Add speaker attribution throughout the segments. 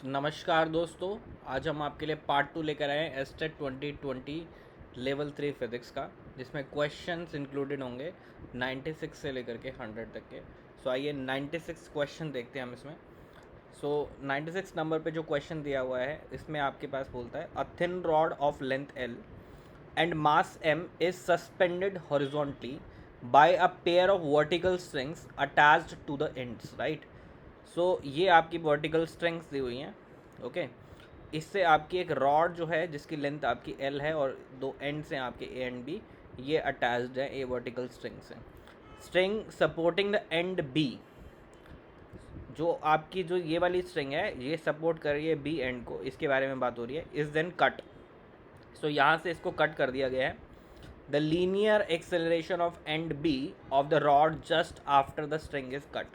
Speaker 1: नमस्कार दोस्तों, आज हम आपके लिए पार्ट 2 लेकर आए हैं एस्टेट 2020 लेवल 3 फिज़िक्स का, जिसमें क्वेश्चंस इंक्लूडेड होंगे 96 से लेकर के 100 तक के। सो आइए 96 क्वेश्चन देखते हैं हम इसमें। 96 नंबर पे जो क्वेश्चन दिया हुआ है, इसमें आपके पास बोलता है a thin rod of length L and mass m is suspended horizontally by a pair of vertical strings attached to the ends, right? So ये आपकी वर्टिकल स्ट्रिंग्स दी हुई हैं, ओके। इससे आपकी एक रॉड जो है जिसकी लेंथ आपकी एल है और दो एंड्स हैं आपके ए एंड बी, ये अटैच्ड है ए वर्टिकल स्ट्रिंग से। String supporting the end B, जो आपकी जो ये वाली स्ट्रिंग है ये सपोर्ट कर रही है बी एंड को, इसके बारे में बात हो रही है, इज देन कट। सो यहाँ से इसको कट कर दिया गया है। The linear acceleration of end B of the rod just after the string is cut.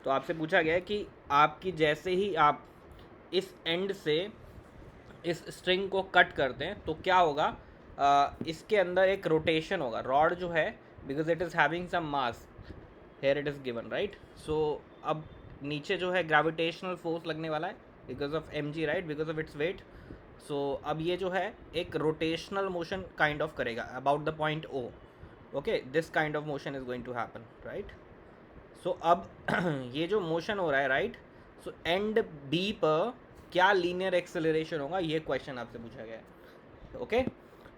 Speaker 1: तो आपसे पूछा गया है कि आपकी जैसे ही आप इस एंड से इस स्ट्रिंग को कट करते हैं तो क्या होगा, इसके अंदर एक रोटेशन होगा। रॉड जो है, because it is having some mass, here it is given, right. So अब नीचे जो है ग्रेविटेशनल फोर्स लगने वाला है because of M G, right, because of its weight. So अब ये जो है एक रोटेशनल मोशन काइंड ऑफ करेगा about the point O, okay. This kind of motion is going to happen, right. So अब ये जो मोशन हो रहा है, राइट, सो एंड बी पर क्या लीनियर एक्सेलरेशन होगा, ये क्वेश्चन आपसे पूछा गया है, okay.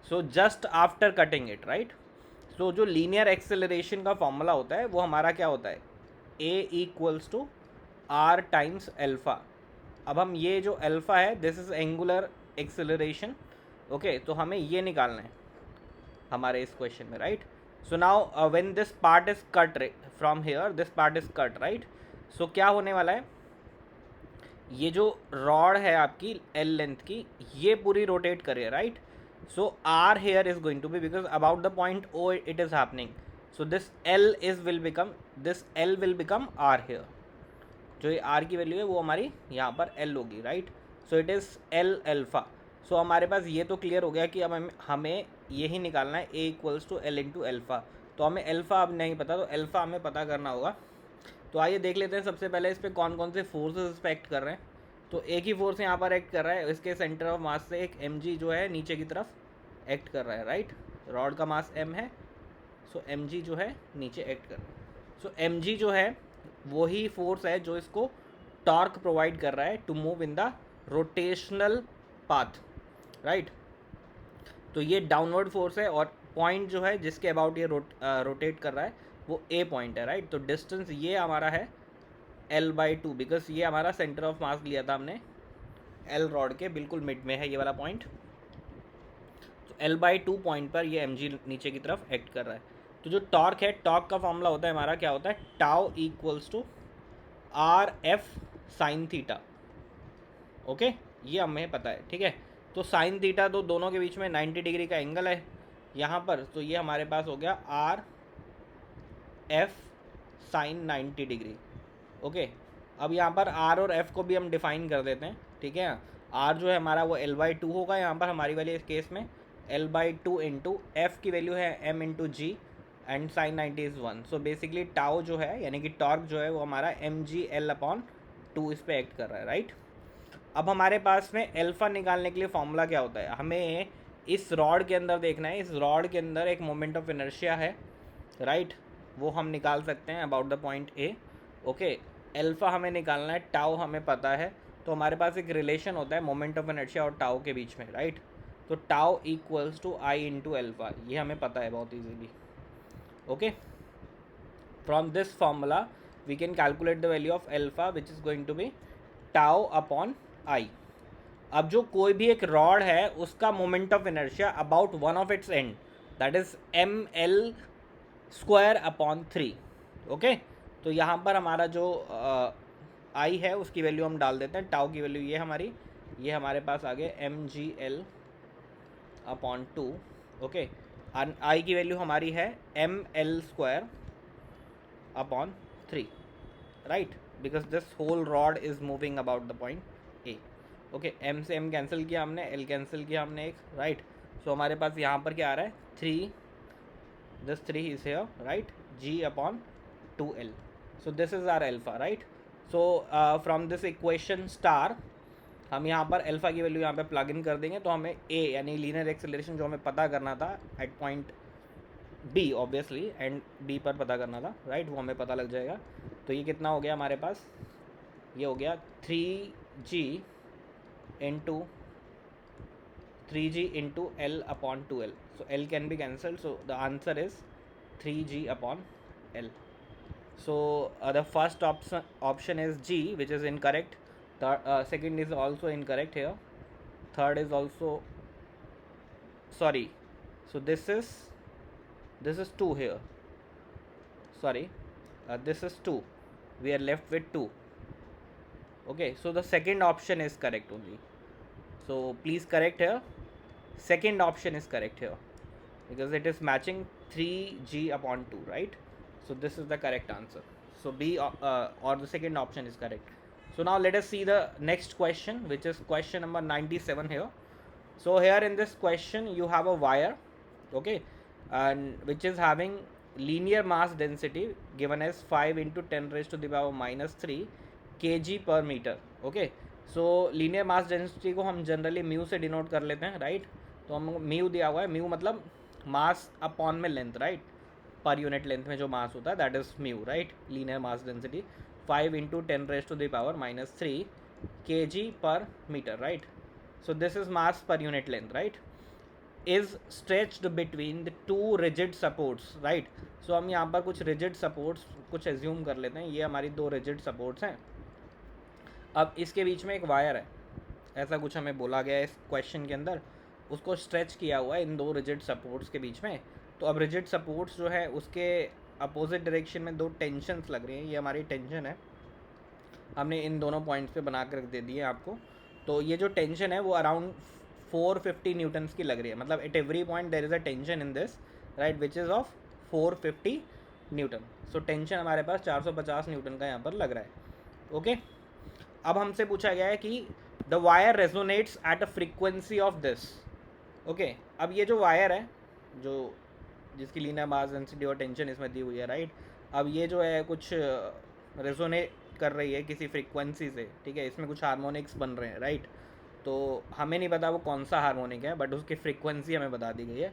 Speaker 1: So just after cutting it, right. So जो लीनियर एक्सेलरेशन का फॉर्मूला होता है वो हमारा क्या होता है, a equals to r times alpha. अब हम ये जो अल्फ़ा है, this is angular acceleration, okay. तो हमें ये निकालना है हमारे इस क्वेश्चन में, right. So now when this part is cut from here, this part is cut, right. So क्या होने वाला है, ये जो रॉड है आपकी एल लेंथ की, ये पूरी रोटेट कर रही है, right. So r here is going to be, because about the point O it is happening, so this L will become r here. जो ये आर की वैल्यू है वो हमारी यहाँ पर एल होगी, right. So it is l alpha. सो हमारे पास ये तो क्लियर हो गया कि अब हमें यही निकालना है a equals to l into alpha. तो हमें एल्फ़ा अब नहीं पता, तो एल्फ़ा हमें पता करना होगा। तो आइए देख लेते हैं सबसे पहले इस पर कौन कौन से फोर्सेस इस पर एक्ट कर रहे हैं। तो एक ही फोर्स यहाँ पर एक्ट कर रहा है, इसके सेंटर ऑफ मास से एक एम जी जो है नीचे की तरफ एक्ट कर रहा है, राइट। रॉड का मास एम है, सो एम जी जो है नीचे एक्ट कर रहा है। सो एम जी जो है वही फोर्स है जो इसको टॉर्क प्रोवाइड कर रहा है to move in the rotational path, right. तो ये डाउनवर्ड फोर्स है और पॉइंट जो है जिसके अबाउट ये रोटेट कर रहा है वो ए पॉइंट है, राइट। तो डिस्टेंस ये हमारा है L/2, बिकॉज ये हमारा सेंटर ऑफ मास लिया था हमने एल रॉड के बिल्कुल मिड में है ये वाला पॉइंट। तो L/2 पॉइंट पर ये एम जी नीचे की तरफ एक्ट कर रहा है। तो जो टॉर्क है, टॉर्क का फॉर्मूला होता है हमारा, क्या होता है, tau equals to r F sine theta, okay. ये हमें पता है, ठीक है। तो साइन थीटा तो दोनों के बीच में 90 डिग्री का एंगल है यहाँ पर, तो ये हमारे पास हो गया are F sign 90 degree, okay. अब यहाँ पर आर और एफ को भी हम डिफाइन कर देते हैं, ठीक है। आर जो है हमारा वो L/2 होगा यहाँ पर हमारी वाली इस केस में, L/2 इंटू एफ की वैल्यू है M into G and sine 90 is 1। So basically tau जो है यानी कि टॉर्क जो है वो हमारा mg/L/2 इस पर एक्ट कर रहा है, राइट। अब हमारे पास में एल्फ़ा निकालने के लिए फॉर्मूला क्या होता है, हमें इस रॉड के अंदर देखना है, इस रॉड के अंदर एक मोमेंट ऑफ इनर्शिया है, राइट। वो हम निकाल सकते हैं about the point A, okay. Alpha हमें निकालना है, टाउ हमें पता है, तो हमारे पास एक रिलेशन होता है मोमेंट ऑफ इनर्शिया और टाउ के बीच में, राइट। तो tau equals to I into alpha, ये हमें पता है बहुत easily, okay. From this formula we can calculate the value of alpha which is going to be tau upon I. अब जो कोई भी एक रॉड है उसका moment of inertia about one of its end, that is ml² upon 3, okay. तो यहाँ पर हमारा जो आई है उसकी वैल्यू हम डाल देते हैं, टाउ की वैल्यू ये हमारे पास आ गए mgl/2, ओके। आई की वैल्यू हमारी है ml²/3, right, because this whole rod is moving about the point A, okay. M से एम कैंसिल किया हमने, एल कैंसिल किया हमने एक, राइट। सो हमारे पास यहाँ पर क्या आ रहा है, 3, this 3 is here, right, g/2l। So this is are alpha, right. So from this equation star हम यहाँ पर अल्फा की वैल्यू यहाँ पे प्लग इन कर देंगे तो हमें ए यानी लीनियर एक्सेलरेशन जो हमें पता करना था at point B obviously end B पर पता करना था, राइट, वो हमें पता लग जाएगा। तो ये कितना हो गया हमारे पास, ये हो गया 3g into 3g into L upon 2L. So L can be cancelled. So the answer is 3g upon L. So the first option is G, which is incorrect. Second is also incorrect here. Third is also, sorry. So this is 2 here. Sorry, this is 2. We are left with 2. Okay, so the second option is correct only. So please correct here. Second option is correct here because it is matching 3g upon 2, right? So this is the correct answer. So B or the second option is correct. So now let us see the next question, which is question number 97 here. So here in this question you have a wire, okay, and which is having linear mass density given as 5 into 10 raised to the power minus 3 kg per meter. Okay, so linear mass density को हम generally mu से denote कर लेते हैं, right? तो हम mu दिया हुआ है, म्यू मतलब मास अपॉन में length, right? Per unit length में जो मास होता है that is mu, right? Linear mass density 5 into 10 raised to the power minus 3 kg per meter, right? So this is mass per unit length, right? Is stretched between the two rigid supports, right? So हम यहाँ पर कुछ rigid supports कुछ assume कर लेते हैं, ये हमारी दो rigid supports हैं। अब इसके बीच में एक वायर है, ऐसा कुछ हमें बोला गया है इस क्वेश्चन के अंदर, उसको स्ट्रेच किया हुआ है इन दो रिजिड सपोर्ट्स के बीच में। तो अब रिजिड सपोर्ट्स जो है उसके अपोजिट डायरेक्शन में दो टेंशन्स लग रही हैं, ये हमारी टेंशन है, हमने इन दोनों पॉइंट्स पे बना कर दे दिए आपको। तो ये जो टेंशन है वो अराउंड 450 न्यूटन्स की लग रही है, मतलब at every point there is a tension in this, right, which is of 450 newton. So tension हमारे पास 450 न्यूटन का यहाँ पर लग रहा है। ओके, अब हमसे पूछा गया है कि the wire resonates at a frequency of this. Okay, अब ये जो वायर है जो जिसकी लीनियर मास डेंसिटी और टेंशन इसमें दी हुई है, राइट, अब ये जो है कुछ रेजोनेट कर रही है किसी फ्रीक्वेंसी से, ठीक है, इसमें कुछ हार्मोनिक्स बन रहे हैं, राइट? तो हमें नहीं पता वो कौन सा हार्मोनिक है, बट उसकी फ्रीक्वेंसी हमें बता दी गई है।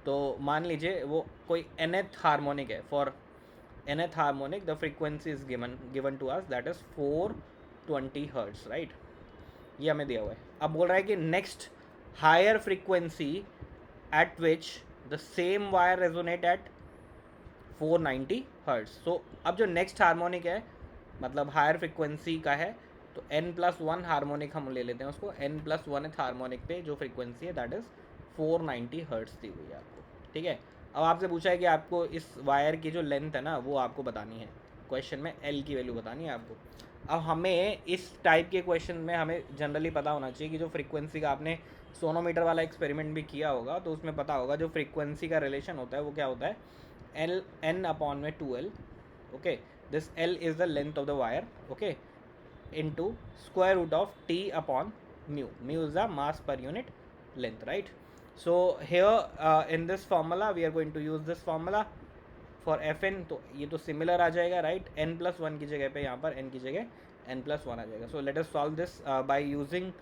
Speaker 1: तो मान लीजिए वो कोई nth हार्मोनिक है, for nth harmonic the frequency is given to us that is 420 hertz, right? ये हमें दिया हुआ है। अब बोल रहा है कि next higher frequency at which the same wire resonate at 490 hertz. So अब जो नेक्स्ट हार्मोनिक है मतलब हायर फ्रीक्वेंसी का है, तो n+1 हार्मोनिक हम ले लेते हैं उसको, n+1 हार्मोनिक पे जो फ्रीक्वेंसी है दैट इज़ 490 हर्ट्ज दी हुई है आपको, ठीक है। अब आपसे पूछा है कि आपको इस वायर की जो लेंथ है ना वो आपको बतानी है, क्वेश्चन में L की वैल्यू बतानी है आपको। अब हमें इस टाइप के क्वेश्चन में हमें जनरली पता होना चाहिए कि जो फ्रीक्वेंसी का आपने सोनोमीटर वाला एक्सपेरिमेंट भी किया होगा तो उसमें पता होगा जो फ्रीक्वेंसी का रिलेशन होता है वो क्या होता है, n अपॉन में 2L, okay, this L is the length of the wire, okay, into square root of T upon mu. Mu is the mass per unit length, right? So here in this formula we are going to use this formula for Fn, तो ये तो similar आ जाएगा, right? n+1 की जगह पे यहाँ पर n की जगह n+1 आ जाएगा। So let us solve this by using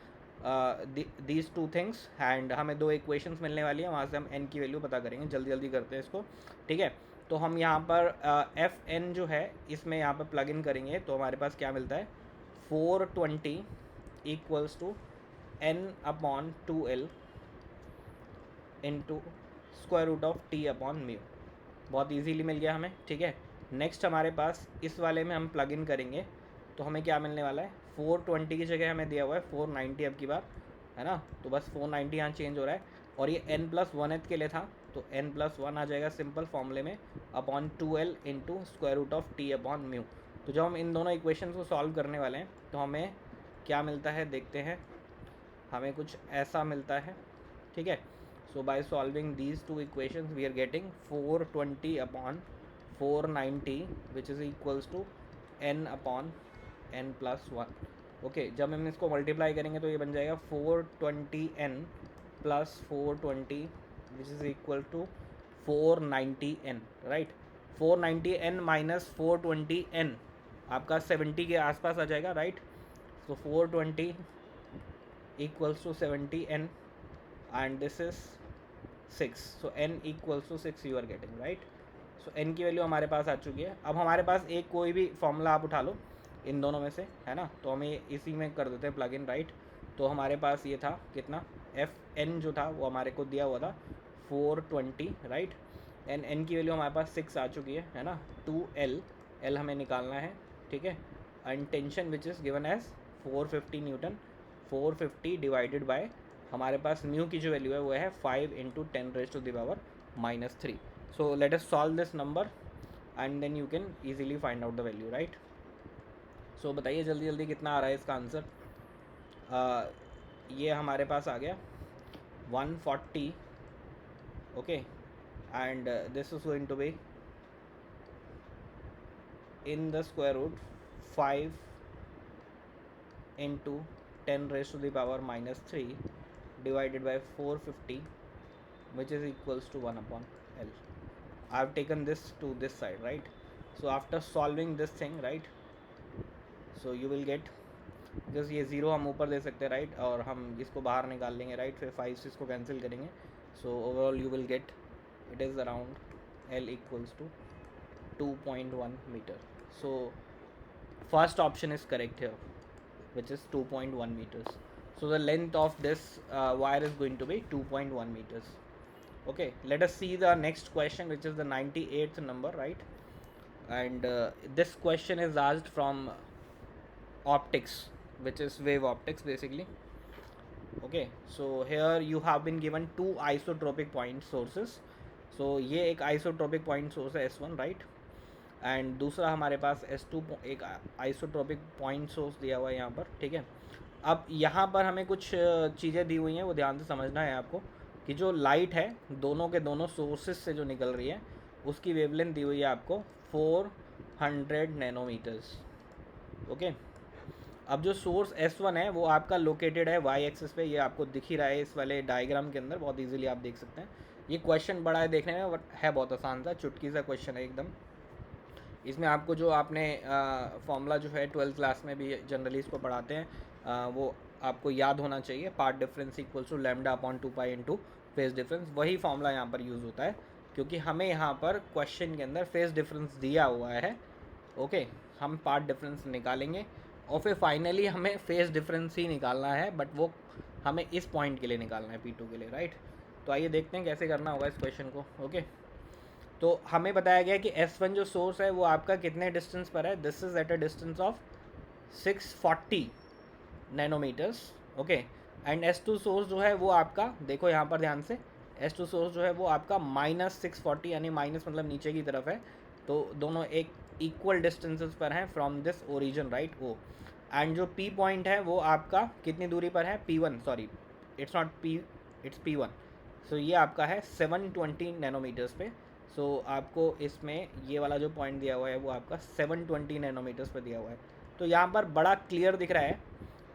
Speaker 1: these two things and हमें दो equations मिलने वाली है, वहाँ से हम n की वैल्यू पता करेंगे। जल्दी जल्दी करते हैं इसको, ठीक है। तो हम यहाँ पर एफ एन जो है इसमें यहाँ पर प्लग इन करेंगे तो हमारे पास क्या मिलता है, 420 equals to n upon 2L into square root of T upon mu. बहुत इजीली मिल गया हमें, ठीक है। नेक्स्ट हमारे पास इस वाले में हम प्लग इन करेंगे तो हमें क्या मिलने वाला है, 420 की जगह हमें दिया हुआ है 490 अब की बार, है ना, तो बस 490 यहाँ चेंज हो रहा है और ये n+1 के लिए था तो n+1 आ जाएगा सिंपल फॉर्मूले में upon 2L into square root of T upon mu. तो जब हम इन दोनों इक्वेशंस को सॉल्व करने वाले हैं तो हमें क्या मिलता है देखते हैं, हमें कुछ ऐसा मिलता है, ठीक है। So by solving these two equations we are getting 420 upon 490 which is equals to n upon n+1। Okay, जब हम इसको मल्टीप्लाई करेंगे तो ये बन जाएगा 420n plus 420 which is equal to 490n, right? 490n minus 420n आपका 70 के आसपास आ जाएगा, राइट? तो 420 equals to 70n and this is 6, so n equals to 6 you are getting, right? So n की वैल्यू हमारे पास आ चुकी है। अब हमारे पास एक कोई भी फॉर्मूला आप उठा लो इन दोनों में से, है ना, तो हमें इसी में कर देते हैं प्लग इन, राइट? तो हमारे पास ये था कितना, एफ एन जो था वो हमारे को दिया हुआ था 420, राइट? एन की वैल्यू हमारे पास 6 आ चुकी है ना? 2L, एल हमें निकालना है, ठीक है? And tension which is given as 450 newton, 450 divided by हमारे पास म्यू की जो वैल्यू है वो है 5 × 10⁻³ So let us solve this number and then you can easily find out the value, right? So बताइए जल्दी जल्दी कितना आ रहा है इसका आंसर। ये हमारे पास आ गया 140, okay, and this is going to be in the square root 5 × 10⁻³ divided by 450 which is equals to 1/L. I have taken this to this side, right? So after solving this thing, right, so you will get, because ये zero हम ऊपर दे सकते हैं, right, और हम इसको बाहर निकाल लेंगे, राइट, फिर 5 से इसको कैंसिल करेंगे, so overall you will get it is around L equals to 2.1 meter. So first option is correct here, which is 2.1 meters. So the length of this wire is going to be 2.1 meters. Okay, let us see the next question, which is the 98th number, right? And this question is asked from optics, which is wave optics basically. Okay, so here you have been given two isotropic point sources. So ये एक isotropic point source है S1, right? And दूसरा हमारे पास S2 एक isotropic point source दिया हुआ है यहाँ पर, ठीक है? अब यहाँ पर हमें कुछ चीज़ें दी हुई हैं, वो ध्यान से समझना है आपको कि जो लाइट है दोनों के दोनों सोर्सेज से जो निकल रही है उसकी वेवलेंथ दी हुई है आपको 400 नैनोमीटर्स, ओके? अब जो सोर्स S1 है वो आपका लोकेटेड है y एक्सिस पे, ये आपको दिख ही रहा है इस वाले डायग्राम के अंदर, बहुत इजीली आप देख सकते हैं। ये क्वेश्चन बड़ा है देखने में, बट है बहुत आसान सा, चुटकी सा क्वेश्चन है एकदम। इसमें आपको जो आपने फॉर्मूला जो है 12th क्लास में भी जनरली इसको पढ़ाते हैं, वो आपको याद होना चाहिए, path difference equals to λ/2π × phase difference, वही फॉर्मूला यहाँ पर यूज़ होता है, क्योंकि हमें यहाँ पर क्वेश्चन के अंदर फेज डिफरेंस दिया हुआ है, ओके? हम पार्ट डिफरेंस निकालेंगे और फिर फाइनली हमें फेज डिफरेंस ही निकालना है, बट वो हमें इस पॉइंट के लिए निकालना है, P2 के लिए, राइट? तो आइए देखते हैं कैसे करना होगा इस क्वेश्चन को, ओके? तो हमें बताया गया कि S1 जो सोर्स है वो आपका कितने डिस्टेंस पर है, this is at a distance of 640 nanometres, okay? And S2 source जो है वो आपका, देखो यहाँ पर ध्यान से, S2 सोर्स जो है वो आपका -640, यानी माइनस मतलब नीचे की तरफ है, तो दोनों एक इक्वल डिस्टेंसेस पर हैं from this origin, right, O. And जो P पॉइंट है वो आपका कितनी दूरी पर है, P1, sorry it's not P, it's P1, so ये आपका है 720 नैनोमीटर्स पे। सो आपको इसमें ये वाला जो पॉइंट दिया हुआ है वो आपका 720 नैनोमीटर्स पे दिया हुआ है। तो यहाँ पर बड़ा क्लियर दिख रहा है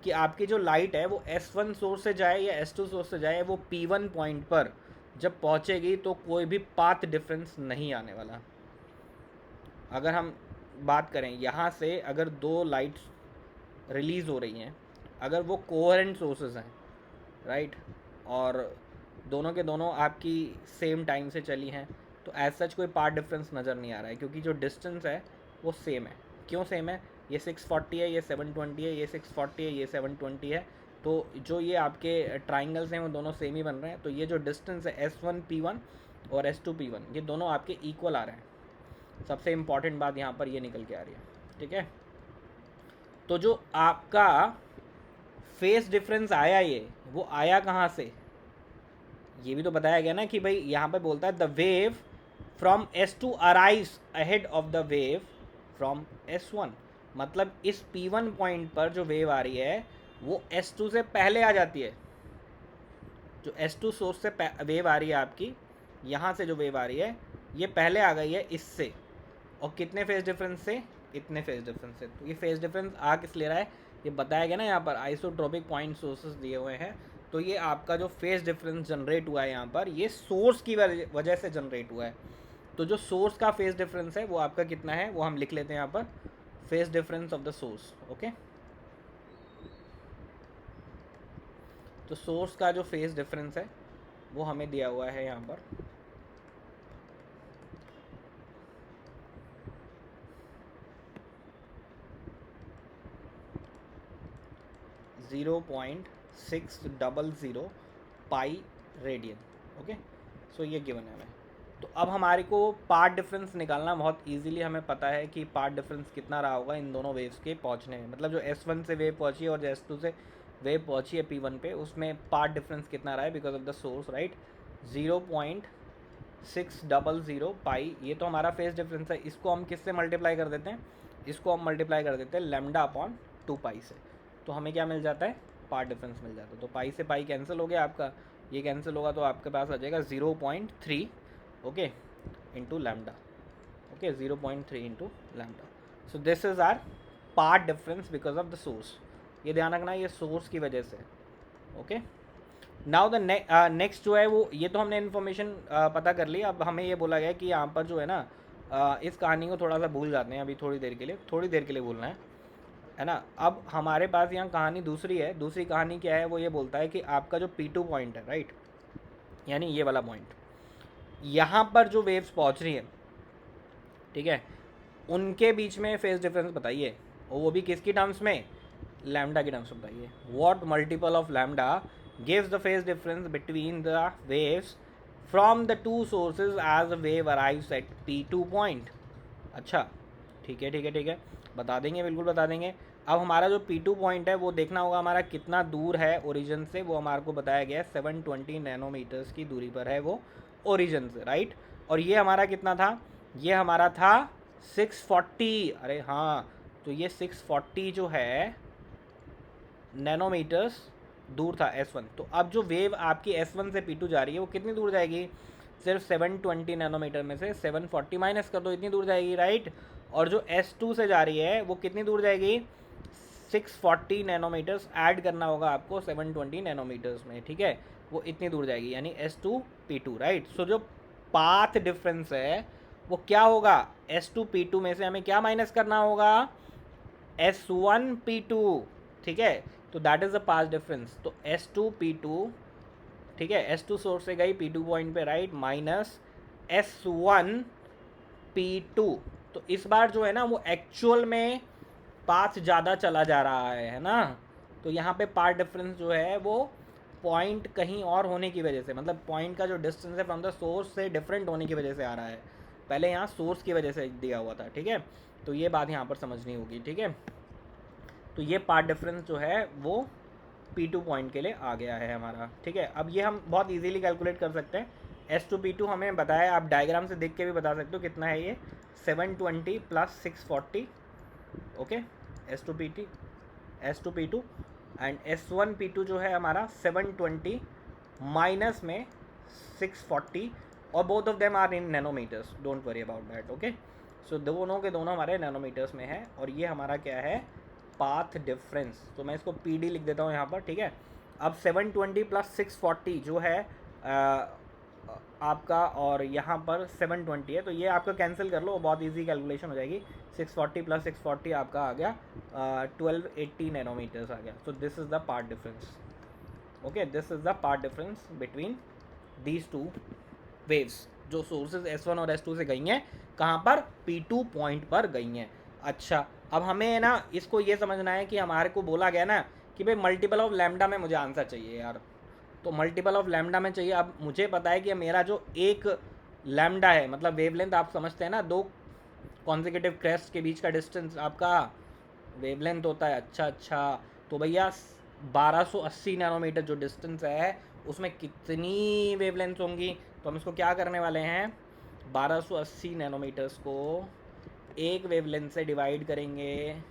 Speaker 1: कि आपकी जो लाइट है वो S1 सोर्स से जाए या S2 सोर्स से जाए, वो P1 पॉइंट पर जब पहुँचेगी तो कोई भी पाथ डिफरेंस नहीं आने वाला। अगर हम बात करें यहाँ से, अगर दो लाइट्स रिलीज़ हो रही हैं, अगर वो कोहेरेंट सोर्सेज हैं, राइट, और दोनों के दोनों आपकी सेम टाइम से चली हैं, तो एज सच कोई पार्ट डिफरेंस नज़र नहीं आ रहा है, क्योंकि जो डिस्टेंस है वो सेम है। क्यों सेम है? ये 640 है, ये 720 है, ये 640 है, ये 720 है, तो जो ये आपके ट्राइंगल्स हैं वो दोनों सेम ही बन रहे हैं। तो ये जो डिस्टेंस है S1 P1 और S2 P1, ये दोनों आपके इक्वल आ रहे हैं। सबसे इम्पॉर्टेंट बात यहाँ पर ये निकल के आ रही है, ठीक है? तो जो आपका फेस डिफरेंस आया, ये वो आया कहाँ से, ये भी तो बताया गया ना कि भाई यहाँ पे बोलता है the wave from S2 arise ahead of the wave from S1, मतलब इस P1 पॉइंट पर जो वेव आ रही है वो S2 से पहले आ जाती है। जो S2 सोर्स से वेव आ रही है आपकी, यहाँ से जो वेव आ रही है ये पहले आ गई है इससे, और कितने फेज डिफरेंस से, इतने फेज डिफरेंस से। तो ये फेज डिफरेंस आ किस ले रहा है, ये बताया गया ना यहाँ पर, आइसोट्रोपिक पॉइंट सोर्सेस दिए हुए हैं। तो ये आपका जो फेज डिफरेंस जनरेट हुआ है यहाँ पर, ये सोर्स की वजह से जनरेट हुआ है। तो जो सोर्स का फेज डिफरेंस है वो आपका कितना है, वो हम लिख लेते हैं यहाँ पर, phase difference of the source, okay? तो सोर्स का जो फेज डिफरेंस है वो हमें दिया हुआ है यहाँ पर 0.600 पाई रेडियन। ओके, सो ये गिवन है हमें। तो अब हमारे को पार्ट डिफरेंस निकालना बहुत इजीली हमें पता है कि पार्ट डिफरेंस कितना रहा होगा इन दोनों वेव्स के पहुंचने में, मतलब जो S1 से वेव पहुंची है और जो S2 से वेव पहुंची है P1 पे, उसमें पार्ट डिफरेंस कितना रहा है because of the source, right. 0.600 पाई, ये तो हमारा फेज डिफरेंस है। इसको हम किससे मल्टीप्लाई कर देते हैं, इसको हम मल्टीप्लाई कर देते हैं लैम्डा अपॉन 2 पाई से। तो हमें क्या मिल जाता है, पार्ट डिफरेंस मिल जाता है। तो पाई से पाई कैंसिल हो गया आपका, ये कैंसिल होगा तो आपके पास आ जाएगा 0.3 okay into lambda. Okay 0.3 into lambda. So this is our path difference because of the source. ये ध्यान रखना, ये सोर्स की वजह से। ओके, नाउ द नेक्स्ट जो है वो, ये तो हमने इन्फॉर्मेशन पता कर ली। अब हमें ये बोला गया कि यहाँ पर जो है ना, इस कहानी को थोड़ा सा भूल जाते हैं अभी, थोड़ी देर के लिए भूलना है ना। अब हमारे पास यहाँ कहानी दूसरी है। दूसरी कहानी क्या है, वो ये बोलता है कि आपका जो P2 पॉइंट है, राइट, यानी ये वाला पॉइंट, यहाँ पर जो वेव्स पहुँच रही हैं, ठीक है, उनके बीच में फेज डिफरेंस बताइए, और वो भी किसकी टर्म्स में, लैम्डा की टर्म्स में बताइए। What multiple of lambda gives the phase difference between the waves from the two sources as a wave arrives at P2 point. अच्छा, ठीक है, बता देंगे, बिल्कुल बता देंगे। अब हमारा जो P2 पॉइंट है वो देखना होगा हमारा कितना दूर है ओरिजिन से, वो हमारे को बताया गया है 720 नैनोमीटर्स की दूरी पर है वो ओरिजिन से, राइट। और ये हमारा कितना था, ये हमारा था 640, अरे हाँ, तो ये 640 जो है नैनोमीटर्स दूर था S1। तो अब जो वेव आपकी S1 से P2 जा रही है वो कितनी दूर जाएगी, सिर्फ 720 नैनोमीटर में से 740 माइनस कर दो, इतनी दूर जाएगी, राइट। और जो S2 से जा रही है वो कितनी दूर जाएगी, 640 नैनोमीटर्स ऐड करना होगा आपको 720 नैनोमीटर्स में, ठीक है, वो इतनी दूर जाएगी, यानी S2 P2, राइट। सो जो पाथ डिफरेंस है वो क्या होगा, S2 P2 में से हमें क्या माइनस करना होगा, S1 P2, ठीक है। तो that is the path difference. तो S2 P2, ठीक है, S2 सोर्स से गई P2 पॉइंट पे, राइट, माइनस S1 P2। तो इस बार जो है ना वो एक्चुअल में पाथ ज़्यादा चला जा रहा है ना। तो यहाँ पे पाथ डिफरेंस जो है वो पॉइंट कहीं और होने की वजह से, मतलब पॉइंट का जो डिस्टेंस है फ्रॉम द सोर्स से डिफरेंट होने की वजह से आ रहा है। पहले यहाँ सोर्स की वजह से दिया हुआ था, ठीक है। तो ये बात यहाँ पर समझनी होगी, ठीक है। तो ये पाथ डिफरेंस जो है वो P2 पॉइंट के लिए आ गया है हमारा, ठीक है। अब ये हम बहुत इजीली कैलकुलेट कर सकते हैं। S2 P2 हमें बताया, आप डायग्राम से देख के भी बता सकते हो कितना है ये, 720 plus 640, okay, S2 P2 and S1 P2 जो है हमारा 720 माइनस में 640, और both of them are in nanometers, don't worry about that, okay. So दोनों के दोनों हमारे नैनोमीटर्स में है, और ये हमारा क्या है, पाथ डिफरेंस। तो मैं इसको PD लिख देता हूँ यहाँ पर, ठीक है। अब 720 प्लस 640 जो है आपका, और यहाँ पर 720 है, तो ये आपका कैंसिल कर लो, बहुत इजी कैलकुलेशन हो जाएगी। 640 प्लस 640 आपका आ गया 1280 नैनोमीटर्स आ गया। So this is the path difference, okay, this is the path difference between these two waves, जो सोर्सेज S1 और S2 से गई हैं, कहाँ पर, P2 पॉइंट पर गई हैं। अच्छा, अब हमें ना इसको ये समझना है कि हमारे को बोला गया ना कि भाई मल्टीपल ऑफ लैम्डा में मुझे आंसर चाहिए यार, तो मल्टीपल ऑफ लैम्डा में चाहिए। अब मुझे पता है कि मेरा जो एक लैम्डा है, मतलब वेवलेंथ आप समझते हैं ना, दो कॉन्जिक्यूटिव क्रेस्ट के बीच का डिस्टेंस आपका वेवलेंथ होता है। अच्छा, तो भैया 1280 नैनोमीटर जो डिस्टेंस है उसमें कितनी वेवलेंथ होंगी, तो हम इसको क्या करने वाले हैं, 1280 नैनोमीटर्स को एक वेवलेंथ से डिवाइड करेंगे,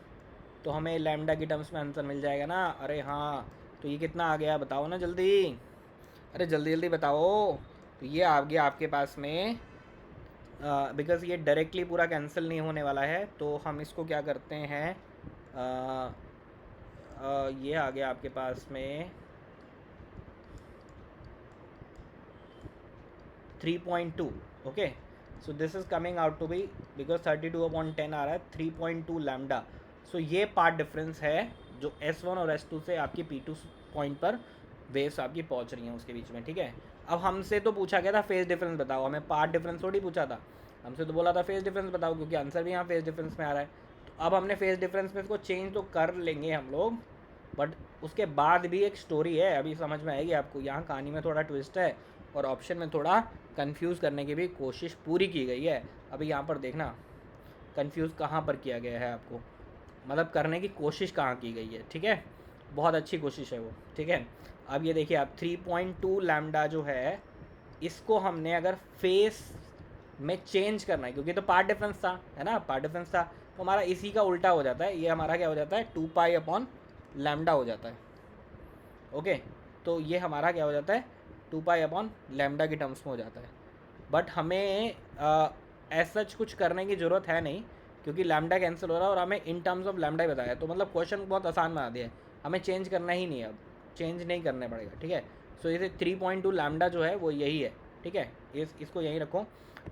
Speaker 1: तो हमें लैम्डा की टर्म्स में आंसर मिल जाएगा ना। अरे हाँ, तो ये कितना आ गया बताओ ना जल्दी, अरे जल्दी जल्दी बताओ। तो ये आ गया आपके पास में, बिकॉज ये डायरेक्टली पूरा कैंसिल नहीं होने वाला है, तो हम इसको क्या करते हैं, ये आ गया आपके पास में 3.2, ओके। So this is coming out to be, because 32/10 आ रहा है, 3.2 लैम्डा। सो ये पार्ट डिफरेंस है जो S1 और S2 से आपकी P2 पॉइंट पर वेव्स आपकी पहुंच रही हैं उसके बीच में, ठीक है। अब हमसे तो पूछा गया था फेज डिफरेंस बताओ, हमें पाथ डिफरेंस थोड़ी पूछा था, हमसे तो बोला था फेज डिफरेंस बताओ, क्योंकि आंसर भी यहाँ फेज डिफरेंस में आ रहा है। तो अब हमने फेज डिफरेंस में इसको चेंज तो कर लेंगे हम लोग, बट उसके बाद भी एक स्टोरी है, अभी समझ में आएगी आपको। यहाँ कहानी में थोड़ा ट्विस्ट है और ऑप्शन में थोड़ा कंफ्यूज करने की भी कोशिश पूरी की गई है। अभी यहाँ पर देखना कंफ्यूज कहाँ पर किया गया है आपको, मतलब करने की कोशिश कहाँ की गई है, ठीक है। बहुत अच्छी कोशिश है वो, ठीक है। अब ये देखिए आप 3.2 लैम्डा जो है, इसको हमने अगर फेस में चेंज करना है, क्योंकि तो पार्ट डिफरेंस था, है ना, पार्ट डिफरेंस था, तो हमारा इसी का उल्टा हो जाता है, ये हमारा क्या हो जाता है 2 पाई अपॉन लैम्डा हो जाता है। ओके, तो ये हमारा क्या हो जाता है 2 पाई अपॉन लैम्डा की टर्म्स में हो जाता है। बट हमें ऐसा कुछ करने की ज़रूरत है नहीं, क्योंकि लैम्डा कैंसिल हो रहा है और हमें इन टर्म्स ऑफ लैम्डा ही बताया, तो मतलब क्वेश्चन बहुत आसान बना दिया है, हमें चेंज करना ही नहीं है, अब चेंज नहीं करने पड़ेगा, ठीक है। सो इसे 3.2 लैम्डा जो है वो यही है, ठीक है, इसको यहीं रखो।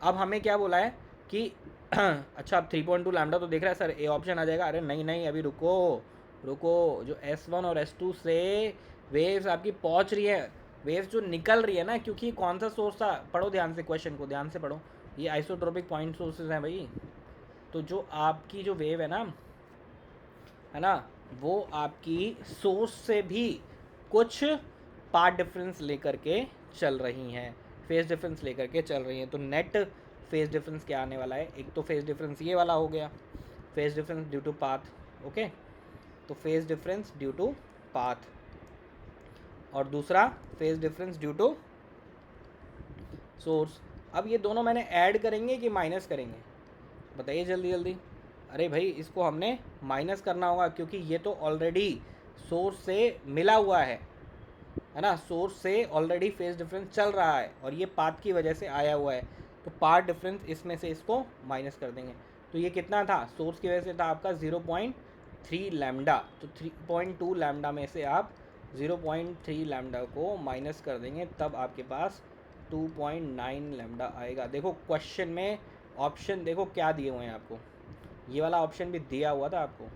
Speaker 1: अब हमें क्या बोला है कि अच्छा अब 3.2 लैम्डा तो देख रहा है सर, ए ऑप्शन आ जाएगा, अरे नहीं नहीं अभी रुको रुको, जो S1 और S2 से वेव्स आपकी पहुंच रही है, वेव्स जो निकल रही है ना, क्योंकि कौन सा सोर्स था, पढ़ो ध्यान से, क्वेश्चन को ध्यान से पढ़ो, ये आइसोट्रोपिक पॉइंट सोर्सेज हैं भाई। तो जो आपकी जो वेव है ना, वो आपकी सोर्स से भी कुछ पाथ डिफरेंस लेकर के चल रही हैं, फेज डिफरेंस लेकर के चल रही हैं। तो नेट फेज डिफरेंस क्या आने वाला है, एक तो फेज डिफरेंस ये वाला हो गया, phase difference due to path, okay, तो phase difference due to path, और दूसरा phase difference due to source. अब ये दोनों मैंने ऐड करेंगे कि माइनस करेंगे, बताइए जल्दी जल्दी। अरे भाई इसको हमने माइनस करना होगा, क्योंकि ये तो ऑलरेडी सोर्स से मिला हुआ है ना, सोर्स से ऑलरेडी फेज डिफरेंस चल रहा है और ये पाथ की वजह से आया हुआ है, तो पाथ डिफरेंस इसमें से इसको माइनस कर देंगे। तो ये कितना था, सोर्स की वजह से था आपका 0.3 लैम्डा, तो 3.2 लैम्डा में से आप 0.3 लैम्डा को माइनस कर देंगे, तब आपके पास 2.9 लैम्डा आएगा। देखो क्वेश्चन में ऑप्शन देखो क्या दिए हुए हैं आपको, ये वाला ऑप्शन भी दिया हुआ था आपको,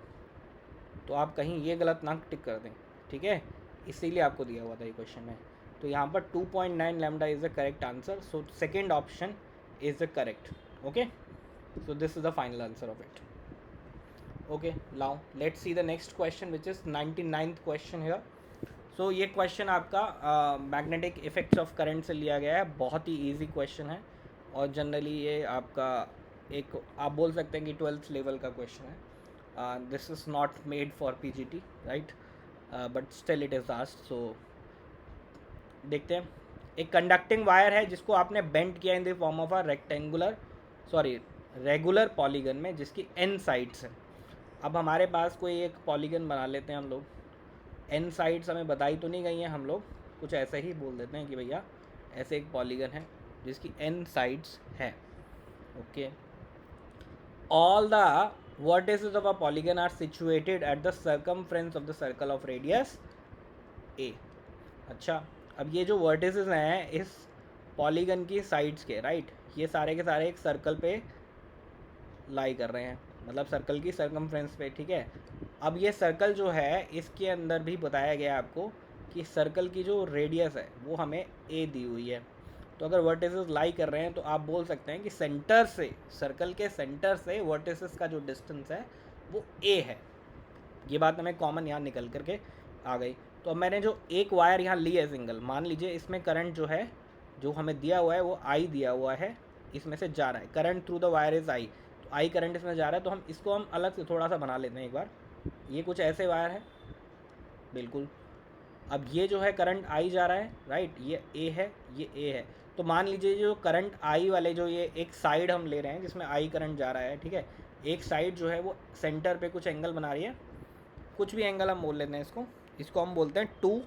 Speaker 1: तो आप कहीं ये गलत ना टिक कर दें, ठीक है, इसीलिए आपको दिया हुआ था ये क्वेश्चन में। तो यहाँ पर 2.9 lambda is the correct answer, so second option is the correct, okay, so this is the final answer of it. Okay, now let's see the next question which is 99th question है। सो ये question आपका magnetic effects of current से लिया गया है, बहुत ही easy question है, और जनरली ये आपका एक आप बोल सकते हैं कि 12th लेवल का क्वेश्चन है। This is not made for PGT, right, but still it is asked. So देखते हैं, एक कंडक्टिंग वायर है जिसको आपने बेंड किया in the form of a regular polygon में, जिसकी n साइड्स हैं। अब हमारे पास कोई एक पॉलीगन बना लेते हैं हम लोग, n साइड्स हमें बताई तो नहीं गई हैं, हम लोग कुछ ऐसे ही बोल देते हैं कि भैया ऐसे एक पॉलीगन है जिसकी n साइड्स है, okay. All the vertices of a polygon are situated at the circumference of the circle of radius a। अच्छा, अब ये जो वर्टिसेस हैं इस पॉलीगन की साइड्स के, राइट, ये सारे के सारे एक सर्कल पे लाई कर रहे हैं, मतलब सर्कल की सर्कमफ्रेंस पे, ठीक है। अब ये सर्कल जो है इसके अंदर भी बताया गया आपको कि सर्कल की जो रेडियस है वो हमें ए दी हुई है। तो अगर वर्टिसेस लाई कर रहे हैं तो आप बोल सकते हैं कि सेंटर से, सर्कल के सेंटर से वर्टिसेस का जो डिस्टेंस है वो ए है। ये बात हमें कॉमन यहाँ निकल करके आ गई। तो अब मैंने जो एक वायर यहाँ ली है सिंगल, मान लीजिए इसमें करंट जो है, जो हमें दिया हुआ है वो आई दिया हुआ है, इसमें से जा रहा है, current through the wire is I, तो आई करंट इसमें जा रहा है, तो हम इसको हम अलग से थोड़ा सा बना लेते हैं एक बार। ये कुछ ऐसे वायर है, बिल्कुल। अब ये जो है करंट आई जा रहा है, राइट, ये ए है, ये ए है। तो मान लीजिए जो करंट आई वाले जो ये एक साइड हम ले रहे हैं जिसमें आई करंट जा रहा है, ठीक है, एक साइड जो है वो सेंटर पे कुछ एंगल बना रही है, कुछ भी एंगल हम बोल लेते हैं इसको हम बोलते हैं 2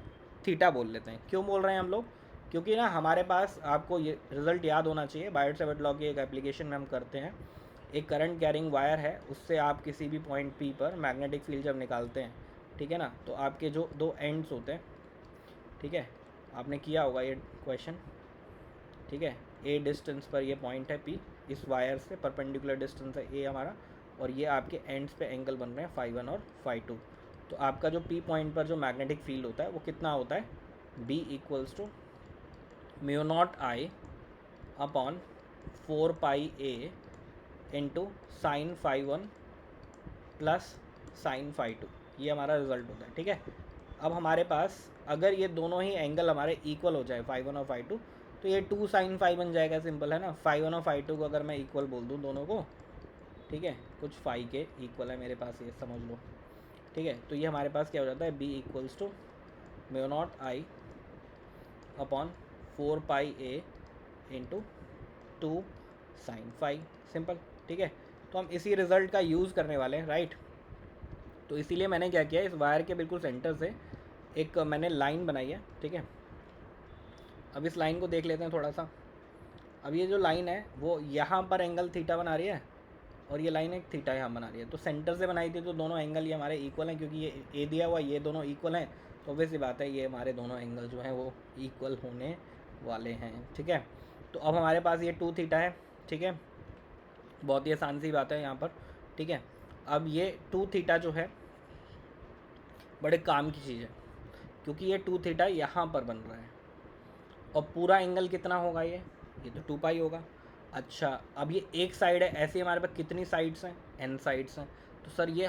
Speaker 1: थीटा बोल लेते हैं। क्यों बोल रहे हैं हम लोग, क्योंकि ना हमारे पास, आपको ये रिज़ल्ट याद होना चाहिए, बायोट-सावर्ट लॉ की एक एप्लीकेशन में हम करते हैं, एक करंट कैरिंग वायर है, उससे आप किसी भी पॉइंट P पर मैग्नेटिक फील्ड जब निकालते हैं, ठीक है ना, तो आपके जो दो एंड्स होते हैं, ठीक है, आपने किया होगा ये क्वेश्चन, ठीक है, ए डिस्टेंस पर ये पॉइंट है P, इस वायर से परपेंडिकुलर डिस्टेंस है ए हमारा, और ये आपके एंड्स पे एंगल बन रहे हैं φ1 और φ2। तो आपका जो P पॉइंट पर जो मैग्नेटिक फील्ड होता है वो कितना होता है, B equals to mu naught I upon 4πa into sine phi one plus sine phi two, ये हमारा रिजल्ट होता है। ठीक है, अब हमारे पास अगर ये दोनों ही एंगल हमारे इक्वल हो जाए फाई वन और फाई टू, तो ये 2 साइन फाई बन जाएगा। सिंपल है ना, फाई वन और फाई टू को अगर मैं इक्वल बोल दूँ दोनों को, ठीक है, कुछ फाई के इक्वल है मेरे पास, ये समझ लो। ठीक है, तो ये हमारे पास क्या हो जाता है, B equals to mu naught I upon 4πa into 2 sine phi. Simple. ठीक है, तो हम इसी रिज़ल्ट का यूज़ करने वाले हैं, राइट। तो इसीलिए मैंने क्या किया, इस वायर के बिल्कुल सेंटर से एक मैंने लाइन बनाई है। ठीक है, अब इस लाइन को देख लेते हैं थोड़ा सा। अब ये जो लाइन है वो यहाँ पर एंगल थीटा बना रही है, और ये लाइन एक थीटा यहाँ बना रही है। तो सेंटर से बनाई थी तो दोनों एंगल ये हमारे इक्वल हैं, क्योंकि ये ए दिया हुआ, ये दोनों इक्वल हैं। तो ऑब्वियस सी बात है, ये हमारे दोनों एंगल जो हैं वो इक्वल होने वाले हैं। ठीक है, तो अब हमारे पास ये 2 थीटा है। ठीक है, बहुत ही आसान सी बात है यहाँ पर। ठीक है, अब ये 2 थीटा जो है बड़े काम की चीज़ है, क्योंकि ये 2 थीटा यहाँ पर बन रहा है, और पूरा एंगल कितना होगा, ये तो 2π होगा। अच्छा, अब ये एक साइड है, ऐसे हमारे पास कितनी साइड्स हैं, n साइड्स हैं। तो सर ये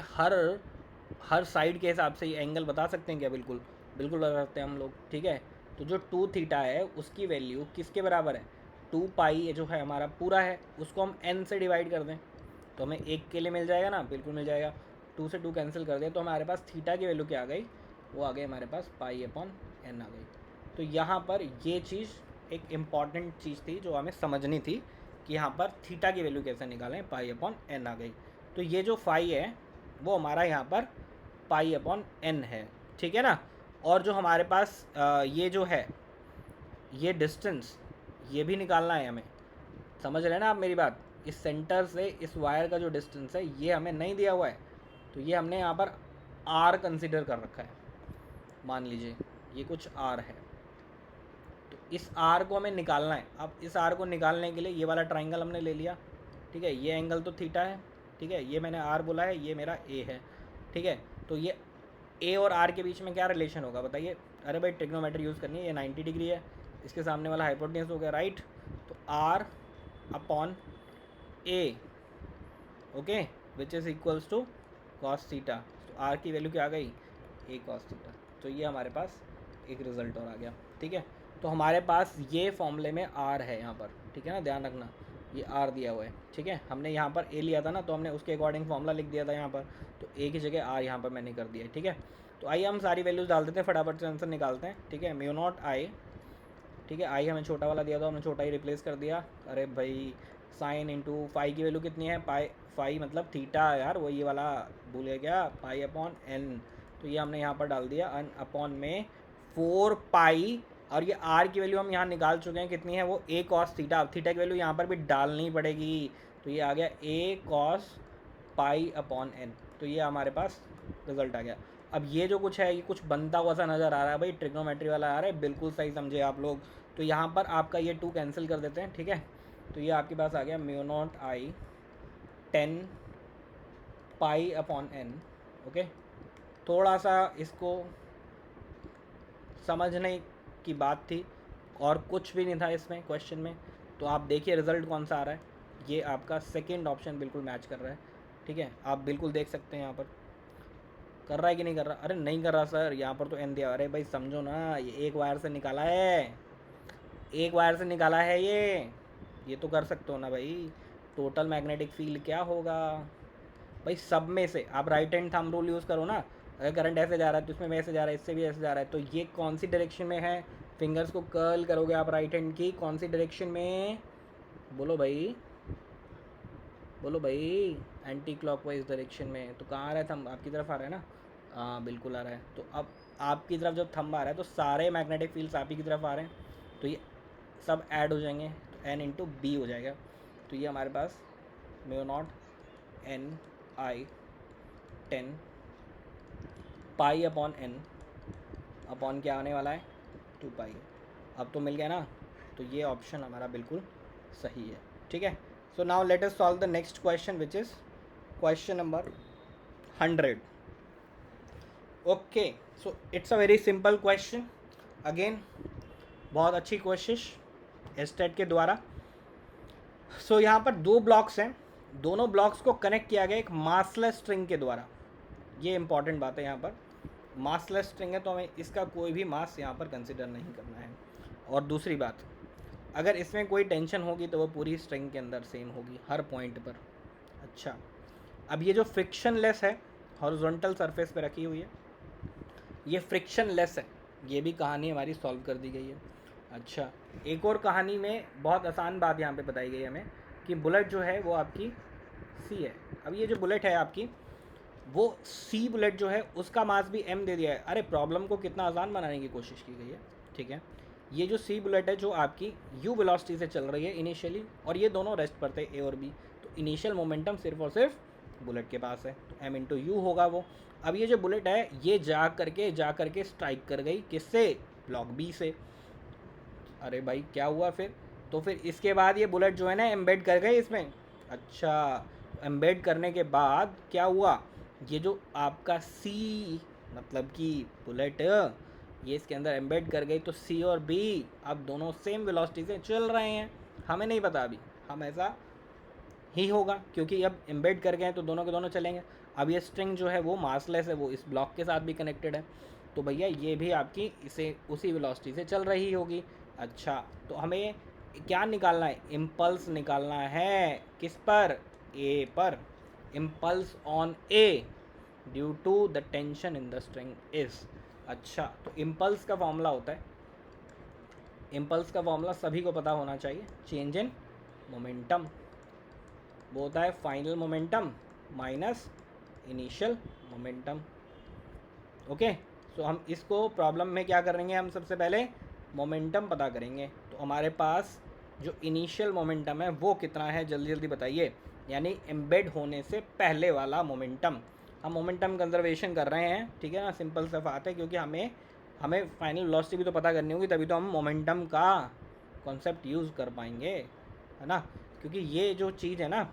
Speaker 1: हर साइड के हिसाब से ये एंगल बता सकते हैं क्या? बिल्कुल बिल्कुल बता सकते हैं हम लोग। ठीक है, तो जो 2 थीटा है उसकी वैल्यू किसके बराबर है, 2π ये जो है हमारा पूरा है, उसको हम n से डिवाइड कर दें तो हमें एक के लिए मिल जाएगा ना, बिल्कुल मिल जाएगा। 2 से 2 कैंसिल कर दें तो हमारे पास थीटा की वैल्यू क्या आ गई, वो आ गई हमारे पास π/n आ गई। तो यहाँ पर ये चीज़ एक इम्पॉर्टेंट चीज़ थी जो हमें समझनी थी कि यहाँ पर थीटा की वैल्यू कैसे निकालें, π/n आ गई। तो ये जो फाई है वो हमारा यहाँ पर π/n है। ठीक है ना, और जो हमारे पास ये जो है ये डिस्टेंस, ये भी निकालना है हमें। समझ रहे हैं ना आप मेरी बात? इस सेंटर से इस वायर का जो डिस्टेंस है ये हमें नहीं दिया हुआ है, तो ये हमने यहाँ पर r कंसिडर कर रखा है। मान लीजिए ये कुछ r है, तो इस r को हमें निकालना है। अब इस r को निकालने के लिए ये वाला ट्राइंगल हमने ले लिया। ठीक है, ये एंगल तो थीटा है। ठीक है, ये मैंने r बोला है, ये मेरा a है। ठीक है, तो ये a और r के बीच में क्या रिलेशन होगा बताइए? अरे भाई ट्रिग्नोमेट्री यूज़ करनी है, ये 90 डिग्री है, इसके सामने वाला हाइपोटेन्यूज हो गया, राइट। तो r upon a, okay, which is equals to cos theta. तो r की वैल्यू क्या आ गई, a कॉस थीटा। तो ये हमारे पास एक रिज़ल्ट और आ गया। ठीक है, तो हमारे पास ये फॉर्मूले में r है यहाँ पर। ठीक है ना, ध्यान रखना ये r दिया हुआ है। ठीक है, हमने यहाँ पर a लिया था ना, तो हमने उसके अकॉर्डिंग फॉर्मूला लिख दिया था यहाँ पर, तो a की जगह r यहाँ पर मैंने कर दिया है। ठीक है, तो आइए हम सारी वैल्यूज़ डाल देते हैं, फटाफट से आंसर निकालते हैं। ठीक है, म्यू नॉट आई, ठीक है, आई हमें छोटा वाला दिया था, हमने छोटा ही रिप्लेस कर दिया। अरे भाई साइन इंटू फाई की वैल्यू कितनी है, फाई मतलब थीटा यार, वो ये वाला भूल गया, π/n। तो ये हमने यहाँ पर डाल दिया, n अपॉन में 4π, और ये r की वैल्यू हम यहाँ निकाल चुके हैं, कितनी है वो, a cos थीटा। अब थीटा की वैल्यू यहाँ पर भी डालनी पड़ेगी, तो ये आ गया a cos π/n। तो ये हमारे पास रिजल्ट आ गया। अब ये जो कुछ है ये कुछ बनता हुआ सा नज़र आ रहा है भाई, ट्रिग्नोमेट्री वाला आ रहा है, बिल्कुल सही समझे आप लोग। तो यहाँ पर आपका ये 2 कैंसिल कर देते हैं। ठीक है, तो ये आपके पास आ गया म्यू नॉट आई 10 π/n। ओके, थोड़ा सा इसको समझने की बात थी, और कुछ भी नहीं था इसमें क्वेश्चन में। तो आप देखिए रिज़ल्ट कौन सा आ रहा है, ये आपका सेकंड ऑप्शन बिल्कुल मैच कर रहा है। ठीक है, आप बिल्कुल देख सकते हैं यहाँ पर कर रहा है कि नहीं कर रहा। अरे नहीं कर रहा सर, यहाँ पर तो n दिया। अरे भाई समझो ना, ये एक वायर से निकाला है, एक वायर से निकाला है ये तो कर सकते हो ना भाई। टोटल मैग्नेटिक फील्ड क्या होगा भाई, सब में से आप right hand thumb rule use करो ना। अगर करंट ऐसे जा रहा है तो इसमें ऐसे जा रहा है, इससे भी ऐसे जा रहा है, तो ये कौन सी डायरेक्शन में है, फिंगर्स को कर्ल करोगे आप राइट हैंड की, कौन सी डायरेक्शन में, बोलो भाई, बोलो भाई, एंटी क्लॉकवाइज डायरेक्शन में। तो कहाँ आ रहा है थंब, आपकी तरफ आ रहा है ना, हाँ बिल्कुल आ रहा है। तो अब आपकी तरफ जब थंब आ रहा है तो सारे मैग्नेटिक फील्ड्स आप ही की तरफ आ रहे हैं, तो ये सब ऐड हो जाएंगे, तो n इंटू बी हो जाएगा। तो ये हमारे पास mu not n i 10 π/n upon क्या आने वाला है, 2π। अब तो मिल गया ना, तो ये ऑप्शन हमारा बिल्कुल सही है। ठीक है, so now let us solve the next question which is question number 100। Okay, so it's a very simple question, again बहुत अच्छी कोशिश एस्टेट के द्वारा। सो यहाँ पर दो ब्लॉक्स हैं, दोनों ब्लॉक्स को कनेक्ट किया गया एक मासलेस स्ट्रिंग के द्वारा। ये इंपॉर्टेंट बात है, यहाँ पर मासलेस स्ट्रिंग है तो हमें इसका कोई भी मास यहाँ पर कंसिडर नहीं करना है। और दूसरी बात, अगर इसमें कोई टेंशन होगी तो वो पूरी स्ट्रिंग के अंदर सेम होगी हर पॉइंट पर। अच्छा, अब ये जो फ्रिक्शनलेस है, हॉरिजॉन्टल सरफेस पे रखी हुई है, ये फ्रिक्शनलेस है, ये भी कहानी हमारी सॉल्व कर दी गई है। अच्छा, एक और कहानी में बहुत आसान बात यहाँ पे बताई गई है हमें कि बुलेट जो है वो आपकी सी है। अब ये जो बुलेट है आपकी, वो सी बुलेट जो है उसका मास भी एम दे दिया है। अरे प्रॉब्लम को कितना आसान बनाने की कोशिश की गई है, ठीक है। ये जो सी बुलेट है जो आपकी यू वेलोसिटी से चल रही है इनिशियली, और ये दोनों रेस्ट पर थे ए और बी, तो इनिशियल मोमेंटम सिर्फ और सिर्फ बुलेट के पास है, तो एम इंटू यू होगा वो। अब ये जो बुलेट है ये जा करके स्ट्राइक कर गई किससे, ब्लॉक बी से। अरे भाई क्या हुआ फिर, तो फिर इसके बाद ये बुलेट जो है ना एम्बेड कर गई इसमें। अच्छा, एम्बेड करने के बाद क्या हुआ, ये जो आपका सी मतलब कि बुलेट ये इसके अंदर एम्बेड कर गई, तो सी और बी अब दोनों सेम वेलोसिटी से चल रहे हैं। हमें नहीं पता अभी, हम ऐसा ही होगा क्योंकि अब एम्बेड कर गए हैं तो दोनों के दोनों चलेंगे। अब ये स्ट्रिंग जो है वो मासलेस है, वो इस ब्लॉक के साथ भी कनेक्टेड है, तो भैया ये भी आपकी इसे उसी वेलोसिटी से चल रही होगी। अच्छा, तो हमें क्या निकालना है, इम्पल्स निकालना है किस पर, ए पर। Impulse on A due to the tension in the string is. अच्छा, तो इम्पल्स का फॉर्मूला होता है, इम्पल्स का फॉर्मूला सभी को पता होना चाहिए, चेंज इन मोमेंटम। वो होता है final momentum minus initial momentum. Okay, so हम इसको प्रॉब्लम में क्या करेंगे, हम सबसे पहले मोमेंटम पता करेंगे। तो हमारे पास जो इनिशियल मोमेंटम है वो कितना है, जल्दी जल्दी बताइए, यानी एम्बेड होने से पहले वाला मोमेंटम। हम मोमेंटम कंजर्वेशन कर रहे हैं, ठीक है ना, सिंपल सा बात है, क्योंकि हमें फाइनल वेलोसिटी भी तो पता करनी होगी, तभी तो हम मोमेंटम का कॉन्सेप्ट यूज़ कर पाएंगे, है ना। क्योंकि ये जो चीज़ है ना,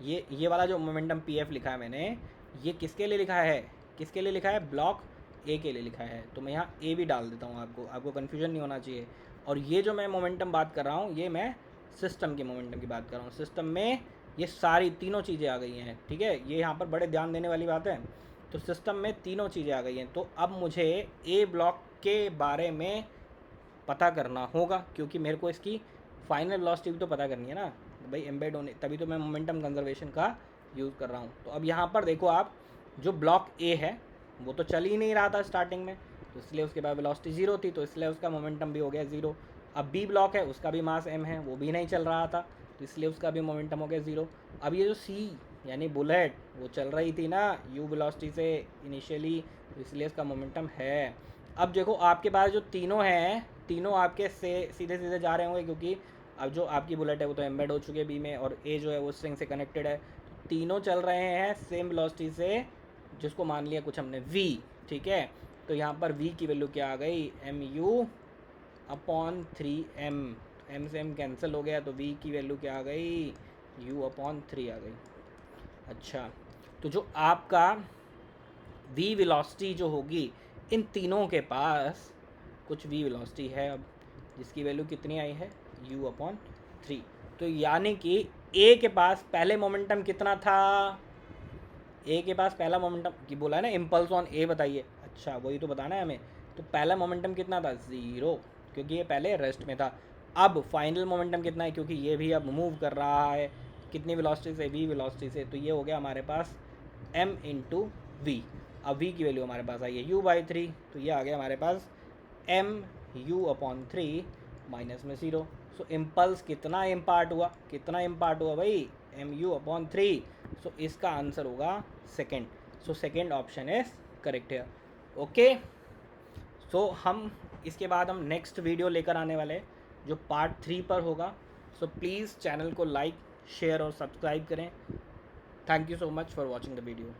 Speaker 1: ये वाला जो मोमेंटम पी एफ लिखा है मैंने, ये किसके लिए लिखा है, किसके लिए लिखा है, ब्लॉक ए के लिए लिखा है। तो मैं यहाँ ए भी डाल देता हूँ, आपको कन्फ्यूजन नहीं होना चाहिए। और ये जो मैं मोमेंटम बात कर रहा हूँ, ये मैं सिस्टम के मोमेंटम की बात कर रहा हूँ। सिस्टम में ये सारी तीनों चीज़ें आ गई हैं, ठीक है, ये यहाँ पर बड़े ध्यान देने वाली बात है। तो सिस्टम में तीनों चीज़ें आ गई हैं, तो अब मुझे ए ब्लॉक के बारे में पता करना होगा, क्योंकि मेरे को इसकी फाइनल वेलोसिटी भी तो पता करनी है ना भाई, एम्बेड होने, तभी तो मैं मोमेंटम कंजर्वेशन का यूज़ कर रहा हूँ। तो अब यहाँ पर देखो आप, जो ब्लॉक ए है वो तो चल ही नहीं रहा था स्टार्टिंग में, तो इसलिए उसके बाद वेलोसिटी ज़ीरो थी, तो इसलिए उसका मोमेंटम भी हो गया ज़ीरो। अब बी ब्लॉक है, उसका भी मास एम है, वो भी नहीं चल रहा था, तो इसलिए उसका भी मोमेंटम हो गया ज़ीरो। अब ये जो सी यानी बुलेट वो चल रही थी ना यू वेलोसिटी से इनिशियली, तो इसलिए इसका मोमेंटम है। अब देखो आपके पास जो तीनों हैं, तीनों आपके से सीधे सीधे जा रहे होंगे, क्योंकि अब जो आपकी बुलेट है वो तो एम्बेड हो चुकी है बी में, और ए जो है वो स्ट्रिंग से कनेक्टेड है, तो तीनों चल रहे हैं सेम वेलोसिटी से, जिसको मान लिया कुछ हमने v, ठीक है। तो यहाँ पर v की वैल्यू क्या आ गई, M U upon 3m, m से m कैंसिल हो गया, तो v की वैल्यू क्या आ गई, u अपॉन 3 आ गई। अच्छा, तो जो आपका v वेलोसिटी जो होगी, इन तीनों के पास कुछ v वेलोसिटी है अब, जिसकी वैल्यू कितनी आई है, u अपॉन 3। तो यानी कि a के पास पहले मोमेंटम कितना था, ए के पास पहला मोमेंटम की बोला है ना, इम्पल्स ऑन ए बताइए। अच्छा, वही तो बताना है हमें। तो पहला मोमेंटम कितना था, ज़ीरो, क्योंकि ये पहले रेस्ट में था। अब फाइनल मोमेंटम कितना है, क्योंकि ये भी अब मूव कर रहा है कितनी वेलोसिटी से, वी वेलोसिटी से, तो ये हो गया हमारे पास m इंटू वी। अब v की वैल्यू हमारे पास आई है u/3, तो ये आ गया हमारे पास m u अपॉन 3 माइनस में 0। सो इम्पल्स कितना इम्पार्ट हुआ, कितना इम्पार्ट हुआ भाई, एम यू अपॉन 3। सो इसका आंसर होगा second. So second option is correct है। ओके, सो हम इसके बाद हम नेक्स्ट वीडियो लेकर आने वाले जो पार्ट 3 पर होगा। सो प्लीज़ चैनल को लाइक, शेयर और सब्सक्राइब करें। Thank you so much for watching the video.